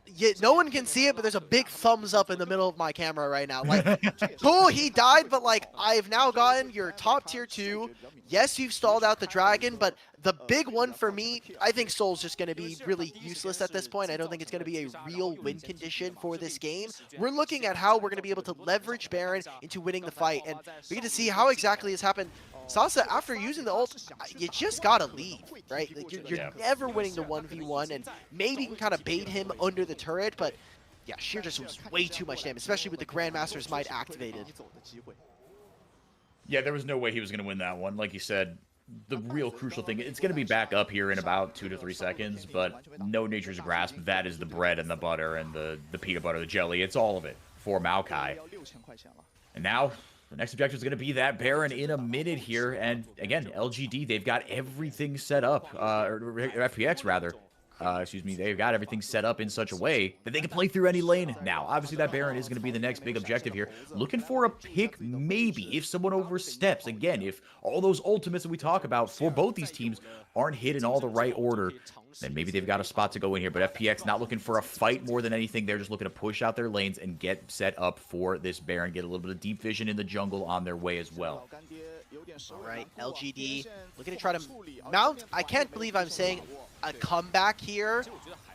Yeah, no one can see it, but there's a big thumbs up in the middle of my camera right now. Like, cool, he died, but like, I've now gotten your top tier 2. Yes, you've stalled out the dragon, but the big one for me, I think Soul's just going to be really useless at this point. I don't think it's going to be a real win condition for this game. We're looking at how we're going to be able to leverage Baron into winning the fight, and we get to see how exactly it's happened. Sasa, after using the ult, you just gotta leave, right? Like you're never winning the 1v1, and maybe you can kind of bait him under the turret, but yeah, Sheer just was way too much damage, especially with the Grandmaster's Might activated. Yeah, there was no way he was going to win that one. Like you said, the real crucial thing, it's going to be back up here in about 2 to 3 seconds, but no Nature's Grasp. That is the bread and the butter and the peanut butter, the jelly. It's all of it for Maokai. And now the next objective is going to be that Baron in a minute here. And again, LGD, they've got everything set up, or FPX rather. Excuse me, they've got everything set up in such a way that they can play through any lane now. Obviously, that Baron is going to be the next big objective here. Looking for a pick, maybe, if someone oversteps. Again, if all those ultimates that we talk about for both these teams aren't hit in all the right order, then maybe they've got a spot to go in here. But FPX not looking for a fight more than anything. They're just looking to push out their lanes and get set up for this Baron, get a little bit of deep vision in the jungle on their way as well. All right, LGD looking to try to mount. I can't believe I'm saying a comeback here.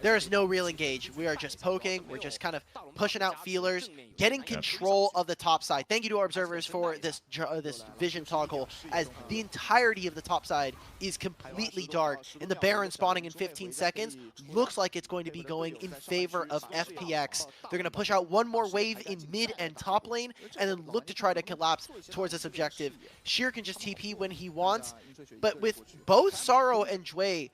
There is no real engage. We are just poking. We're just kind of pushing out feelers, getting control of the top side. Thank you to our observers for this vision toggle, as the entirety of the top side is completely dark, and the Baron spawning in 15 seconds looks like it's going to be going in favor of FPX. They're going to push out one more wave in mid and top lane, and then look to try to collapse towards this objective. Sheer can just TP when he wants, but with both Sorrow and Jway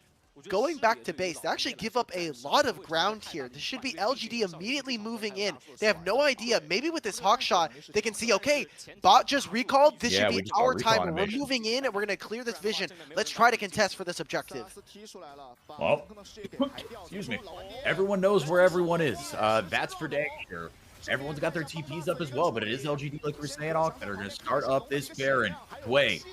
going back to base, they actually give up a lot of ground here. This should be LGD immediately moving in. They have no idea. Maybe with this hawk shot, they can see, okay, bot just recalled. This should be our time. We're moving in, and we're going to clear this vision. Let's try to contest for this objective. Well, excuse me. Everyone knows where everyone is. That's for dang sure. Everyone's got their TPs up as well, but it is LGD, like we were saying, Alk, that are going to start up this Baron. Jway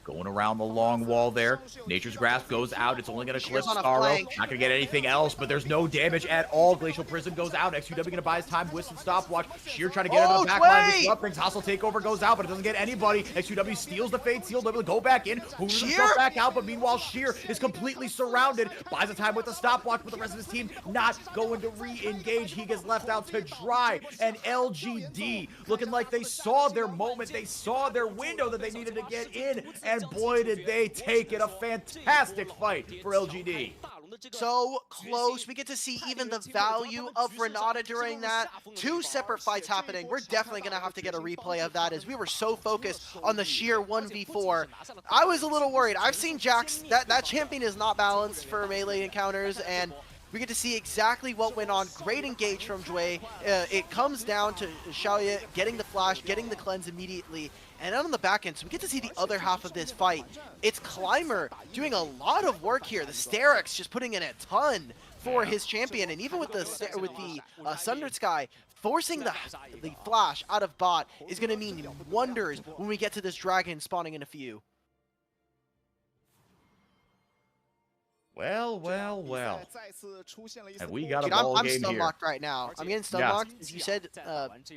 going around the long wall there. Nature's Grasp goes out. It's only going to clip Sorrow. Not going to get anything else, but there's no damage at all. Glacial Prism goes out. XQW going to buy his time. Wisp and stopwatch. Sheer trying to get into the backline. Disrupt brings hostile takeover, goes out, but it doesn't get anybody. XQW steals the Fade Seal, able to go back in. Hoovers himself back out, but meanwhile, Sheer is completely surrounded. Buys the time with the stopwatch, but the rest of his team not going to re-engage. He gets left out to dry. And LGD looking like they saw their moment. They saw their window that they needed to get in. And boy, did they take it. A fantastic fight for LGD. So close. We get to see even the value of Renata during that. Two separate fights happening. We're definitely going to have to get a replay of that, as we were so focused on the sheer 1v4. I was a little worried. I've seen Jax. That champion is not balanced for melee encounters, and we get to see exactly what went on. Great engage from Jway. It comes down to Xiaoye getting the flash, getting the cleanse immediately. And on the back end, so we get to see the other half of this fight. It's Climber doing a lot of work here. The Sterix just putting in a ton for his champion. And even with the Sundered Sky, forcing the flash out of bot is going to mean wonders when we get to this dragon spawning in a few. Well. And we got a ball I'm game stun here. locked right now. I'm getting stun locked. As you said,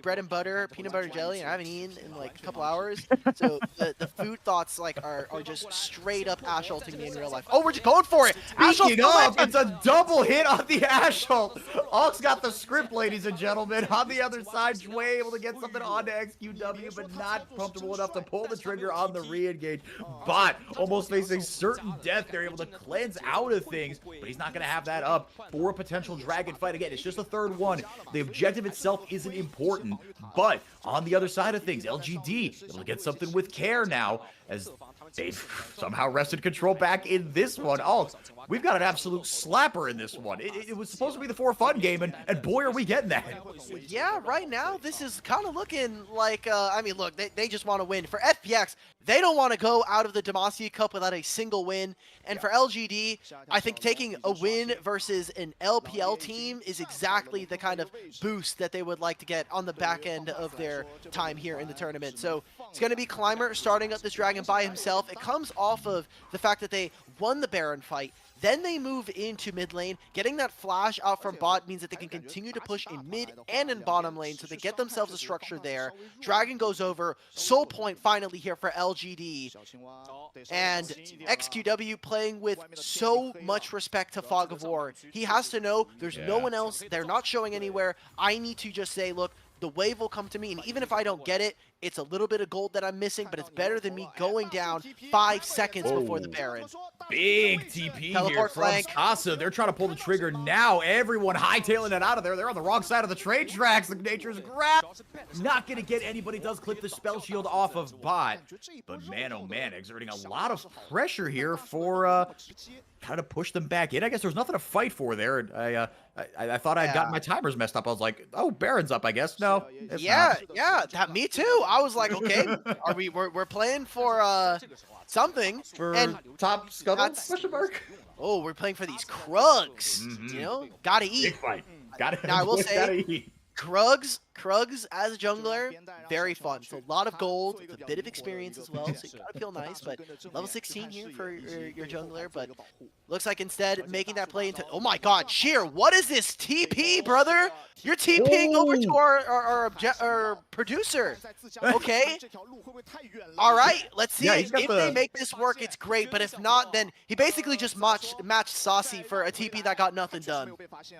bread and butter, peanut butter jelly, and I haven't eaten in like a couple hours. So the food thoughts like are just straight up Ash ulting me in real life. Oh, we're just going for it. Speaking of, it's a double hit on the Ash ult. Alk's got the script, ladies and gentlemen. On the other side, Jway able to get something onto XQW, but not comfortable enough to pull the trigger on the re-engage. Bot almost facing certain death. They're able to cleanse out of things, but he's not going to have that up for a potential dragon fight. Again, it's just the third one. The objective itself isn't important, but on the other side of things, LGD able to get something with care now, as they've somehow wrested control back in this one. Oh, we've got an absolute slapper in this one. It was supposed to be the for fun game, and boy, are we getting that. Yeah, right now, this is kind of looking like, I mean, look, they just want to win. For FPX, they don't want to go out of the Demacia Cup without a single win. And for LGD, I think taking a win versus an LPL team is exactly the kind of boost that they would like to get on the back end of their time here in the tournament. So it's going to be Climber starting up this dragon by himself. It comes off of the fact that they won the Baron fight. Then they move into mid lane. Getting that flash out from bot means that they can continue to push in mid and in bottom lane, so they get themselves a structure there. Dragon goes over. Soul point finally here for LGD. And XQW playing with so much respect to Fog of War. He has to know there's no one else. They're not showing anywhere. I need to just say, look, the wave will come to me, and even if I don't get it, it's a little bit of gold that I'm missing, but it's better than me going down 5 seconds before the Baron. Big TP Teleport here from flank. Sasa. They're trying to pull the trigger now. Everyone hightailing it out of there. They're on the wrong side of the train tracks. The Nature's Grab. Not going to get anybody. Does clip the spell shield off of bot. But man, oh man, exerting a lot of pressure here for kind of push them back in. I guess there's nothing to fight for there. I thought I'd gotten my timers messed up. I was like, oh, Baron's up, I guess. No, it's not. Me too. I was like, okay, we're playing for something. For top scuttle? Question mark. Oh, we're playing for these Krugs. You know, gotta eat. Big fight. Gotta. Now I will say, gotta eat. Krugs as a jungler, very fun. It's a lot of gold, it's a bit of experience as well, so you gotta feel nice. But level 16 here for your jungler, but looks like instead making that play into. Oh my God, Sheer, what is this TP, brother? You're TPing over to our producer. Okay. All right, let's see if they make this work. It's great, but if not, then he basically just matched Saucy for a TP that got nothing done.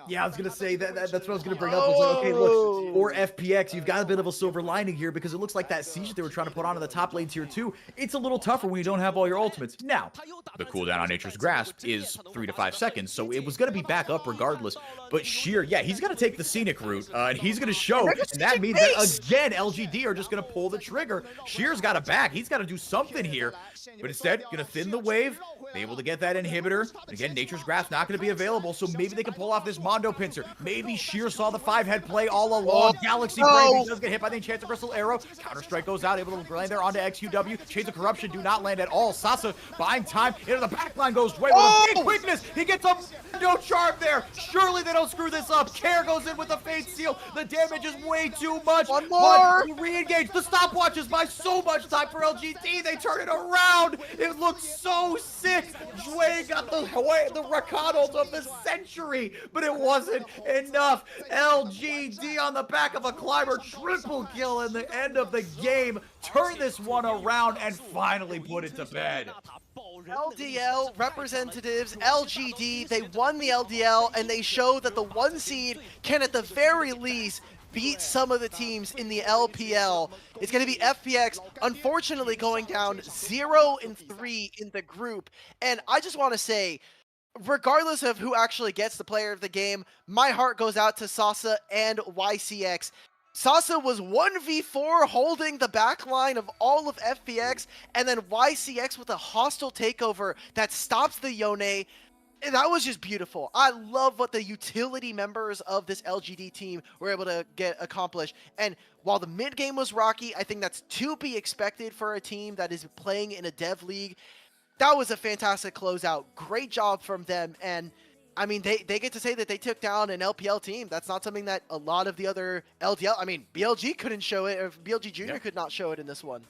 Yeah, I was gonna say that's what I was gonna bring up. I was like, okay, look, for FPX, you've got a bit of a silver lining here because it looks like that siege that they were trying to put onto the top lane tier 2, it's a little tougher when you don't have all your ultimates. Now, the cooldown on Nature's Grasp is 3 to 5 seconds, so it was gonna be back up regardless. But Sheer, yeah, he's gonna take the scenic route, and he's gonna show, and that means that again, LGD are just gonna pull the trigger. Sheer's got a back. He's got to do something here, but instead, gonna thin the wave, be able to get that inhibitor. And again, Nature's Grasp not gonna be available, so maybe they can pull off this Mondo Pincer. Maybe Sheer saw the 5-head play all along. Galaxy Brave does get hit by the Enchanted Crystal Arrow. Counter-strike goes out, able to land there onto XQW. Chains of Corruption do not land at all. Sasa buying time. Into the backline goes Dway with a big quickness. He gets a no charm there. Surely they don't screw this up. Care goes in with a Fate Seal. The damage is way too much. One more. But re-engage. The stopwatches buy so much time for LGD. They turn it around. It looks so sick. Dway got the Rakanals of the century, but it wasn't enough. LGD on the back of a climber, triple kill in the end of the game. Turn this one around and finally put it to bed. LDL representatives, LGD, they won the LDL, and they show that the 1 seed can at the very least beat some of the teams in the LPL. It's going to be FPX, unfortunately going down 0-3 in the group. And I just want to say, regardless of who actually gets the player of the game, my heart goes out to Sasa and YCX. Sasa was 1v4 holding the backline of all of FPX, and then YCX with a hostile takeover that stops the Yone. And that was just beautiful. I love what the utility members of this LGD team were able to get accomplished. And while the mid game was rocky, I think that's to be expected for a team that is playing in a dev league. That was a fantastic closeout. Great job from them. And I mean, they get to say that they took down an LPL team. That's not something that a lot of the other LDL, I mean, BLG couldn't show it, or BLG Jr. could not show it in this one.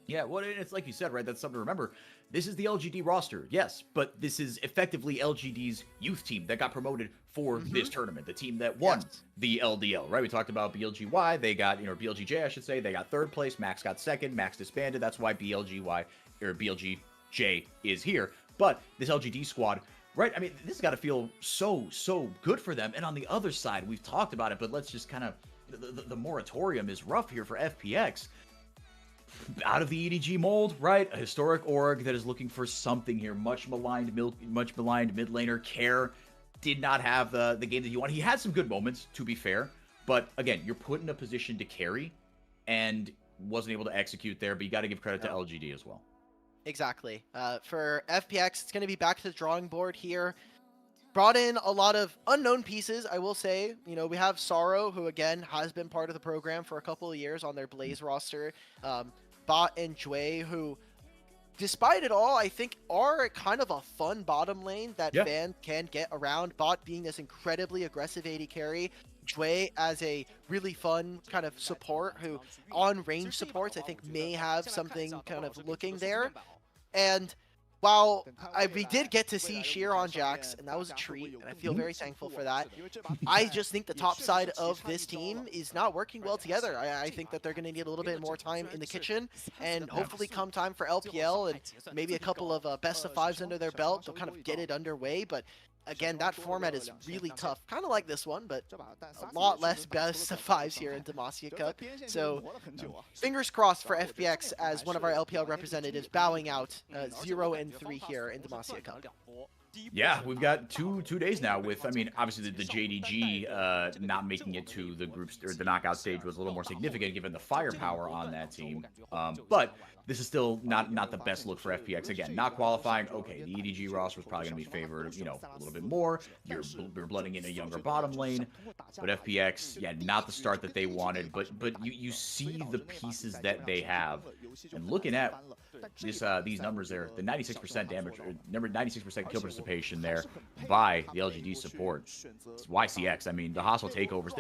Yeah, well, it's like you said, right? That's something to remember. This is the LGD roster, yes, but this is effectively LGD's youth team that got promoted for this tournament, the team that won the LDL, right? We talked about BLGY, they got, BLGJ, I should say, they got 3rd place, Max got 2nd, Max disbanded, that's why BLGY, or BLGJ is here, but this LGD squad, right, I mean, this has got to feel so good for them, and on the other side, we've talked about it, but let's just kind of, the moratorium is rough here for FPX. Out of the EDG mold, right? A historic org that is looking for something here. Much maligned mid laner. Care did not have the game that you want. He had some good moments, to be fair, but again, you're put in a position to carry and wasn't able to execute there, but you got to give credit to LGD as well. Exactly. For FPX, it's going to be back to the drawing board here. Brought in a lot of unknown pieces, I will say. We have Sorrow, who again has been part of the program for a couple of years on their Blaze roster. Bot and Dway, who, despite it all, I think are kind of a fun bottom lane that fans can get around. Bot being this incredibly aggressive AD carry. Dway as a really fun kind of support who, on range supports, I think may have something kind of looking there. And while we did get to see Sheer on Jax, and that was a treat, and I feel very thankful for that, I just think the top side of this team is not working well together. I think that they're going to need a little bit more time in the kitchen, and hopefully come time for LPL and maybe a couple of best of 5s under their belt, they'll kind of get it underway. But again, that format is really tough, kind of like this one, but a lot less best of 5s here in Demacia Cup. So fingers crossed for FPX as one of our LPL representatives bowing out 0-3 here in Demacia Cup. Yeah, we've got two days now with, I mean, obviously the JDG not making it to the groups or the knockout stage was a little more significant given the firepower on that team. But this is still not the best look for FPX. Again, not qualifying. Okay, the EDG roster was probably going to be favored, you know, a little bit more. You're blooding in a younger bottom lane. But FPX, yeah, not the start that they wanted. But you see the pieces that they have. And looking at this, these numbers there, the 96% damage, or 96% kill participation there by the LGD support. It's YCX. I mean, the hostile takeovers.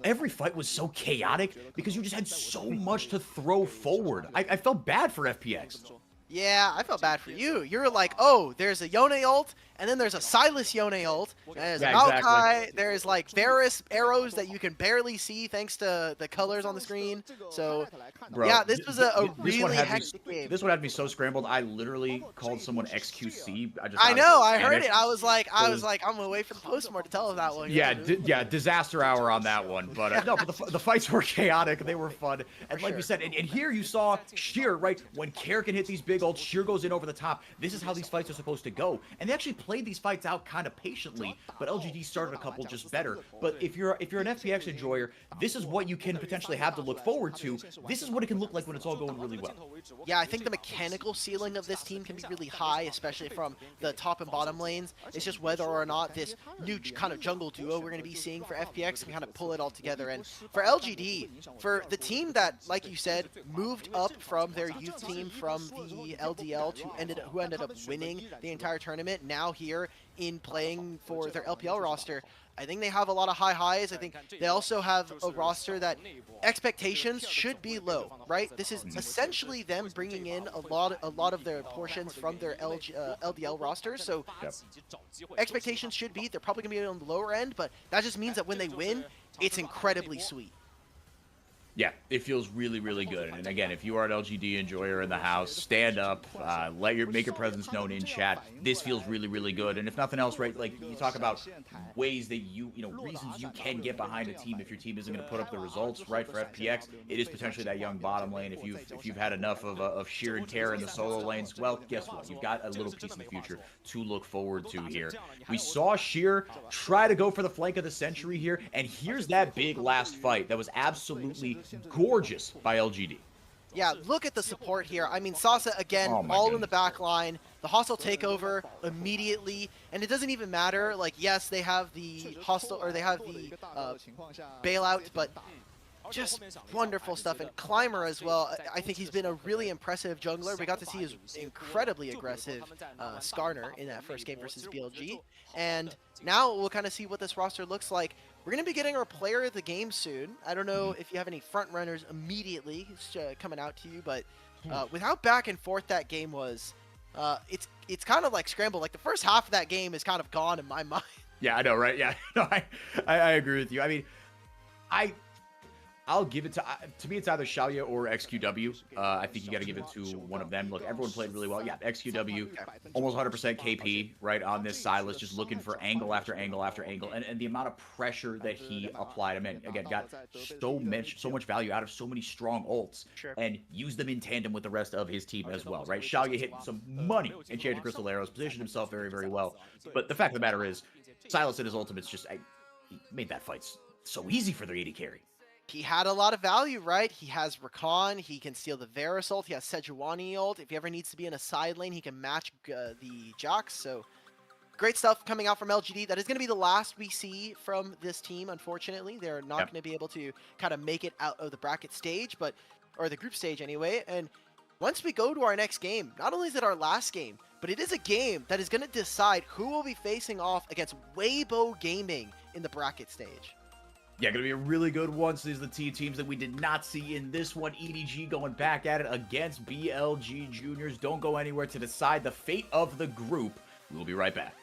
Every fight was so chaotic because you just had so much to throw forward. I felt bad for FPX. Yeah, I felt bad for you. You're like, oh, there's a Yone ult, and then there's a Silas Yone ult, and there's a Maokai, exactly. There's like Varus arrows that you can barely see thanks to the colors on the screen. So, bro, yeah, this was a really hectic game. This one had me so scrambled, I literally called someone XQC. I know, I heard it. I was like, I'm gonna wait for the postmortem to tell him that one. Yeah, yeah, disaster hour on that one. But no, but the fights were chaotic. They were fun, and like you said, and here you saw Sheer, right, when Care can hit these big ults, Sheer goes in over the top. This is how these fights are supposed to go, and they actually played these fights out kind of patiently, but LGD started a couple just better. But if you're an FPX enjoyer, this is what you can potentially have to look forward to. This is what it can look like when it's all going really well. Yeah, I think the mechanical ceiling of this team can be really high, especially from the top and bottom lanes. It's just whether or not this new kind of jungle duo we're going to be seeing for FPX can kind of pull it all together. And for LGD, for the team that, like you said, moved up from their youth team from the LDL to who ended up winning the entire tournament, now here in playing for their LPL roster, I think they have a lot of high highs. I think they also have a roster that expectations should be low, right? This is essentially them bringing in a lot of their portions from their LDL rosters. So expectations should be, they're probably going to be on the lower end, but that just means that when they win, it's incredibly sweet. Yeah, it feels really, really good. And again, if you are an LGD enjoyer in the house, stand up, make your presence known in chat. This feels really, really good. And if nothing else, right, like you talk about ways that reasons you can get behind a team if your team isn't going to put up the results, right? For FPX, it is potentially that young bottom lane. If you've had enough of Sheer and Care in the solo lanes, well, guess what? You've got a little piece in the future to look forward to here. We saw Sheer try to go for the flank of the century here, and here's that big last fight that was absolutely gorgeous by LGD. Yeah, look at the support here. I mean, Sasa, again, all in the back line. The hostile takeover immediately. And it doesn't even matter. Like, yes, they have the hostile, or they have the bailout, but just wonderful stuff. And Climber as well. I think he's been a really impressive jungler. We got to see his incredibly aggressive Skarner in that first game versus BLG. And now we'll kind of see what this roster looks like. We're going to be getting our player of the game soon. I don't know if you have any front runners immediately coming out to you, but with how back and forth that game was, it's kind of like scrambled. Like the first half of that game is kind of gone in my mind. Yeah, I know, right? Yeah, no, I agree with you. I mean, I'll give it to me, it's either Xiaoya or XQW. I think you got to give it to one of them. Look, everyone played really well. Yeah, XQW, almost 100% KP, right, on this Silas, just looking for angle after angle after angle. And the amount of pressure that he applied, I mean, again, got so much value out of so many strong ults, and used them in tandem with the rest of his team as well, right? Xiaoya hit some money in Enchanted Crystal Arrows, positioned himself very, very well. But the fact of the matter is, Silas and his ultimates just he made that fight so easy for their AD carry. He had a lot of value, right? He has Rakan, he can steal the Varus ult, he has Sejuani ult. If he ever needs to be in a side lane, he can match the Jax. So great stuff coming out from LGD. That is going to be the last we see from this team, unfortunately. They're not going to be able to kind of make it out of the bracket stage, or the group stage anyway. And once we go to our next game, not only is it our last game, but it is a game that is going to decide who will be facing off against Weibo Gaming in the bracket stage. Yeah, going to be a really good one. So these are the two teams that we did not see in this one. EDG going back at it against BLG Juniors. Don't go anywhere to decide the fate of the group. We'll be right back.